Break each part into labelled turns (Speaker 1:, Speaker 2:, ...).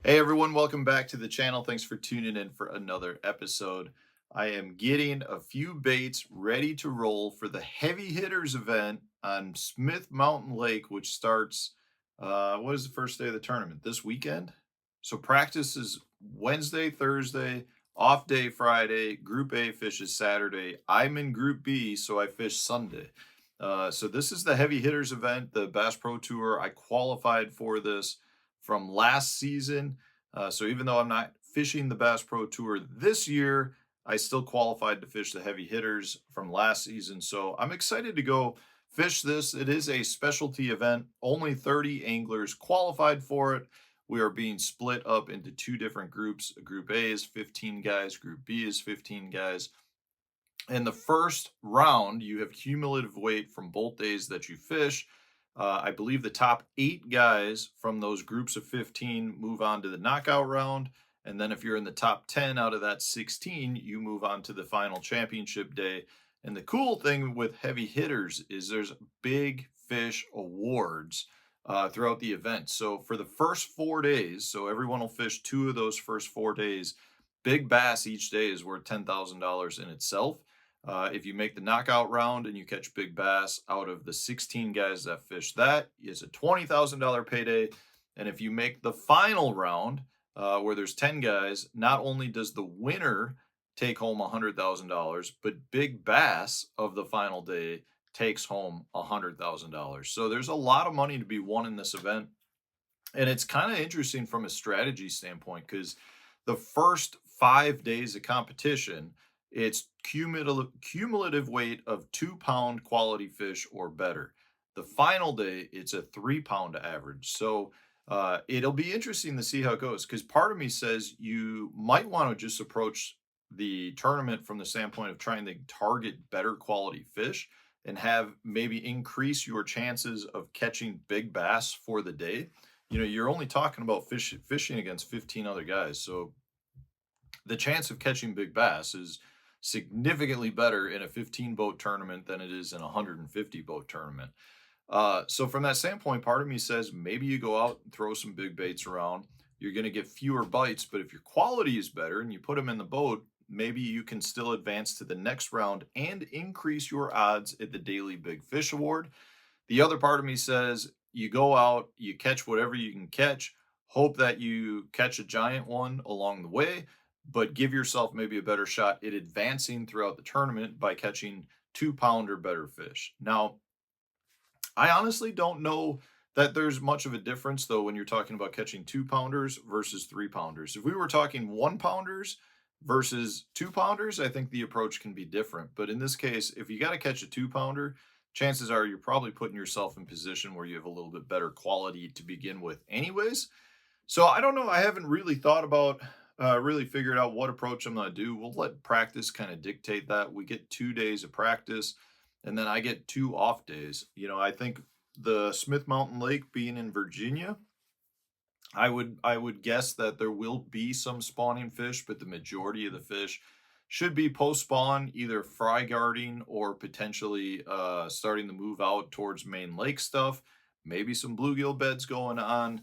Speaker 1: Hey everyone, welcome back to the channel. Thanks for tuning in for another episode. I am getting a few baits ready to roll for the heavy hitters event on Smith Mountain Lake, which starts what is the first day of the tournament? This weekend. So practice is Wednesday, Thursday, off day Friday, Group A fishes Saturday. I'm in Group B, so I fish Sunday. So this is the heavy hitters event, the Bass Pro Tour. I qualified for this from last season. So even though I'm not fishing the Bass Pro Tour this year, I still qualified to fish the heavy hitters from last season. So I'm excited to go fish this. It is a specialty event. Only 30 anglers qualified for it. We are being split up into two different groups. Group A is 15 guys, Group B is 15 guys. In the first round, you have cumulative weight from both days that you fish. I believe the top 8 guys from those groups of 15 move on to the knockout round. And then if you're in the top 10 out of that 16, you move on to the final championship day. And the cool thing with heavy hitters is there's big fish awards throughout the event. So for the first 4 days, so everyone will fish 2 of those first 4 days. Big bass each day is worth $10,000 in itself. If you make the knockout round and you catch big bass out of the 16 guys that fish that, it's a $20,000 payday. And if you make the final round, where there's 10 guys, not only does the winner take home $100,000, but big bass of the final day takes home $100,000. So there's a lot of money to be won in this event. And it's kind of interesting from a strategy standpoint because the first 5 days of competition, it's cumulative weight of 2 pound quality fish or better. The final day, it's a 3 pound average. So it'll be interesting to see how it goes because part of me says you might want to just approach the tournament from the standpoint of trying to target better quality fish and have maybe increase your chances of catching big bass for the day. You're only talking about fishing against 15 other guys. So the chance of catching big bass is significantly better in a 15 boat tournament than it is in a 150 boat tournament. So from that standpoint, part of me says maybe you go out and throw some big baits around. You're going to get fewer bites, but if your quality is better and you put them in the boat, maybe you can still advance to the next round and increase your odds at the Daily Big Fish Award. The other part of me says you go out, you catch whatever you can catch, hope that you catch a giant one along the way, but give yourself maybe a better shot at advancing throughout the tournament by catching 2 pound or better fish. Now, I honestly don't know that there's much of a difference though when you're talking about catching 2 pounders versus 3 pounders. If we were talking 1 pounders versus 2 pounders, I think the approach can be different. But in this case, if you got to catch a 2 pounder, chances are you're probably putting yourself in position where you have a little bit better quality to begin with, anyways. So I don't know. I haven't really thought about, really figured out what approach I'm going to do. We'll let practice kind of dictate that. We get 2 days of practice and then I get 2 off days. I think the Smith Mountain Lake being in Virginia, I would guess that there will be some spawning fish, but the majority of the fish should be post spawn, either fry guarding or potentially starting to move out towards main lake stuff. Maybe some bluegill beds going on.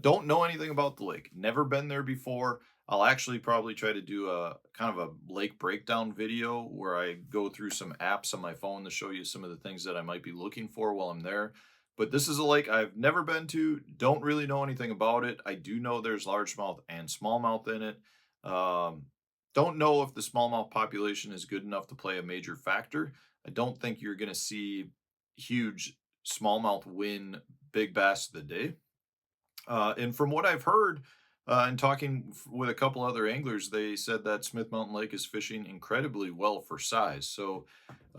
Speaker 1: Don't know anything about the lake. Never been there before. I'll actually probably try to do a kind of a lake breakdown video where I go through some apps on my phone to show you some of the things that I might be looking for while I'm there. But this is a lake I've never been to, don't really know anything about it. I do know there's largemouth and smallmouth in it. Don't know if the smallmouth population is good enough to play a major factor. I don't think you're going to see huge smallmouth win big bass of the day. And from what I've heard, and talking with a couple other anglers, they said that Smith Mountain Lake is fishing incredibly well for size. So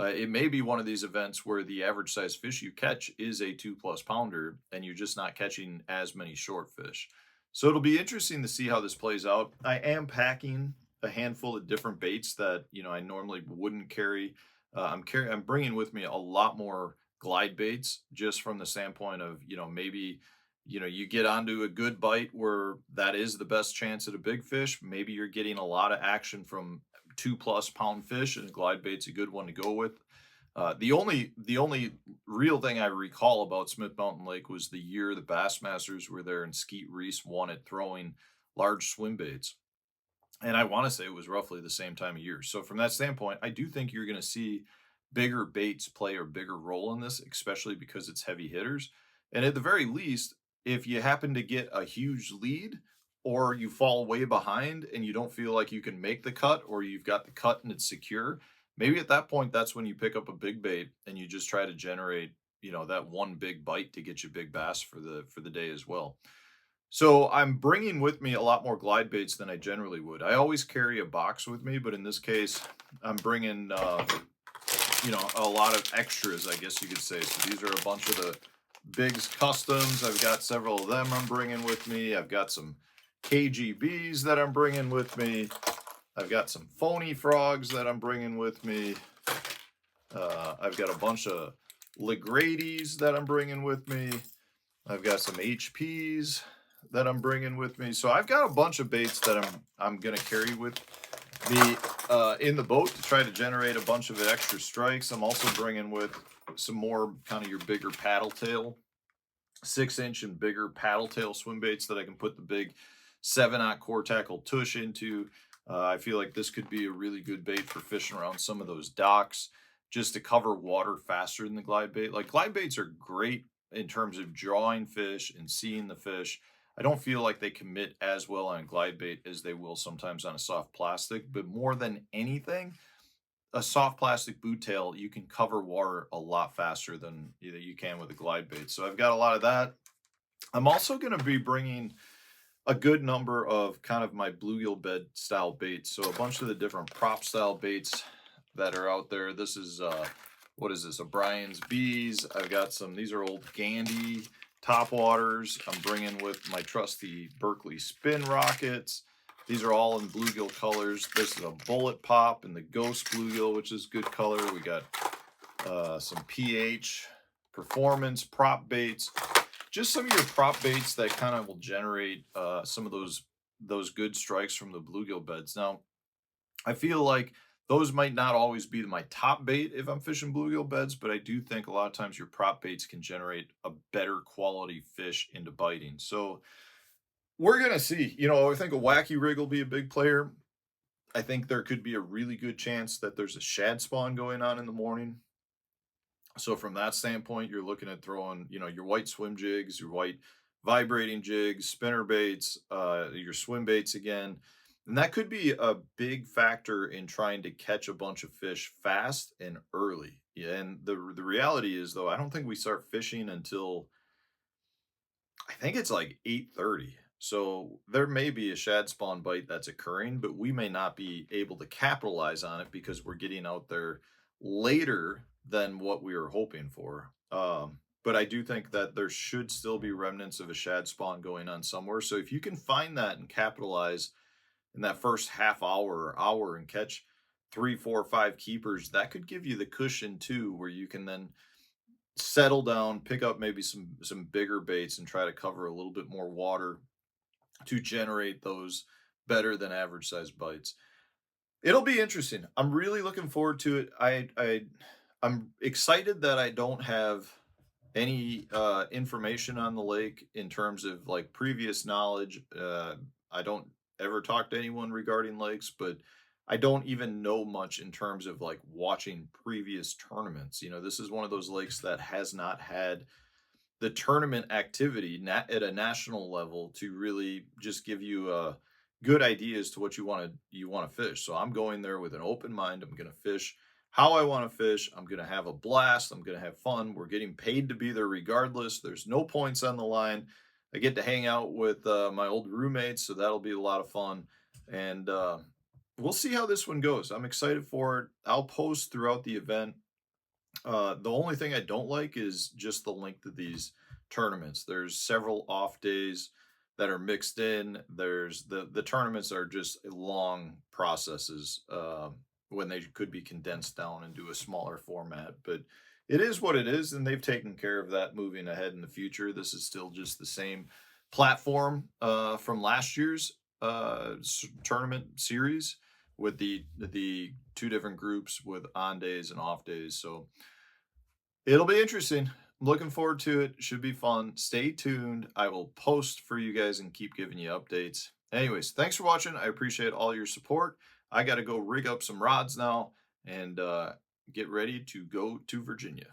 Speaker 1: it may be one of these events where the average size fish you catch is a 2+ pounder and you're just not catching as many short fish. So it'll be interesting to see how this plays out. I am packing a handful of different baits that I normally wouldn't carry. I'm bringing with me a lot more glide baits just from the standpoint of maybe you get onto a good bite where that is the best chance at a big fish. Maybe you're getting a lot of action from 2+ pound fish, and glide bait's a good one to go with. The only real thing I recall about Smith Mountain Lake was the year the Bassmasters were there and Skeet Reese won it throwing large swim baits. And I want to say it was roughly the same time of year. So from that standpoint, I do think you're going to see bigger baits play a bigger role in this, especially because it's heavy hitters. And at the very least, if you happen to get a huge lead or you fall way behind and you don't feel like you can make the cut or you've got the cut and it's secure, maybe at that point that's when you pick up a big bait and you just try to generate, that one big bite to get you big bass for the day as well. So I'm bringing with me a lot more glide baits than I generally would. I always carry a box with me, but in this case, I'm bringing, a lot of extras, I guess you could say. So these are a bunch of the Biggs Customs. I've got several of them I'm bringing with me. I've got some KGBs that I'm bringing with me. I've got some phony frogs that I'm bringing with me. I've got a bunch of Legrady's that I'm bringing with me. I've got some HPs that I'm bringing with me. So I've got a bunch of baits that I'm gonna carry with me in the boat to try to generate a bunch of extra strikes. I'm also bringing with some more kind of your bigger paddle tail, 6-inch and bigger paddle tail swim baits that I can put the big 7/0 core tackle tush into. I feel like this could be a really good bait for fishing around some of those docks just to cover water faster than the glide bait. Like glide baits are great in terms of drawing fish and seeing the fish. I don't feel like they commit as well on a glide bait as they will sometimes on a soft plastic, but more than anything, a soft plastic boot tail, you can cover water a lot faster than you can with a glide bait. So I've got a lot of that. I'm also going to be bringing a good number of kind of my bluegill bed style baits. So a bunch of the different prop style baits that are out there. This is what is this? O'Brien's Bees. I've got some. These are old Gandy top waters. I'm bringing with my trusty Berkeley spin rockets. These are all in bluegill colors. This is a bullet pop and the ghost bluegill, which is good color. We got some PH performance prop baits. Just some of your prop baits that kind of will generate some of those good strikes from the bluegill beds. Now, I feel like those might not always be my top bait if I'm fishing bluegill beds, but I do think a lot of times your prop baits can generate a better quality fish into biting. So we're gonna see. I think a wacky rig will be a big player. I think there could be a really good chance that there's a shad spawn going on in the morning. So from that standpoint, you're looking at throwing, your white swim jigs, your white vibrating jigs, spinner baits, your swim baits again. And that could be a big factor in trying to catch a bunch of fish fast and early. Yeah, and the reality is though, I don't think we start fishing until I think it's like 8:30. So there may be a shad spawn bite that's occurring, but we may not be able to capitalize on it because we're getting out there later than what we were hoping for. But I do think that there should still be remnants of a shad spawn going on somewhere. So if you can find that and capitalize in that first half hour or hour and catch 3, 4, 5 keepers, that could give you the cushion too, where you can then settle down, pick up maybe some bigger baits and try to cover a little bit more water to generate those better than average size bites. It'll be interesting. I'm really looking forward to it. I'm excited that I don't have any information on the lake in terms of like previous knowledge. I don't ever talk to anyone regarding lakes, but I don't even know much in terms of like watching previous tournaments. This is one of those lakes that has not had the tournament activity at a national level to really just give you a good idea as to what you want to fish. So I'm going there with an open mind. I'm going to fish how I want to fish. I'm going to have a blast. I'm going to have fun. We're getting paid to be there regardless. There's no points on the line. I get to hang out with my old roommates, so that'll be a lot of fun. And we'll see how this one goes. I'm excited for it. I'll post throughout the event. The only thing I don't like is just the length of these tournaments. There's several off days that are mixed in. There's the tournaments are just long processes when they could be condensed down into a smaller format. But it is what it is, and they've taken care of that moving ahead in the future. This is still just the same platform from last year's tournament series, with the two different groups with on days and off days. So it'll be interesting. I'm looking forward to it. Should be fun. Stay tuned. I will post for you guys and keep giving you updates. Anyways, thanks for watching. I appreciate all your support. I got to go rig up some rods now and get ready to go to Virginia.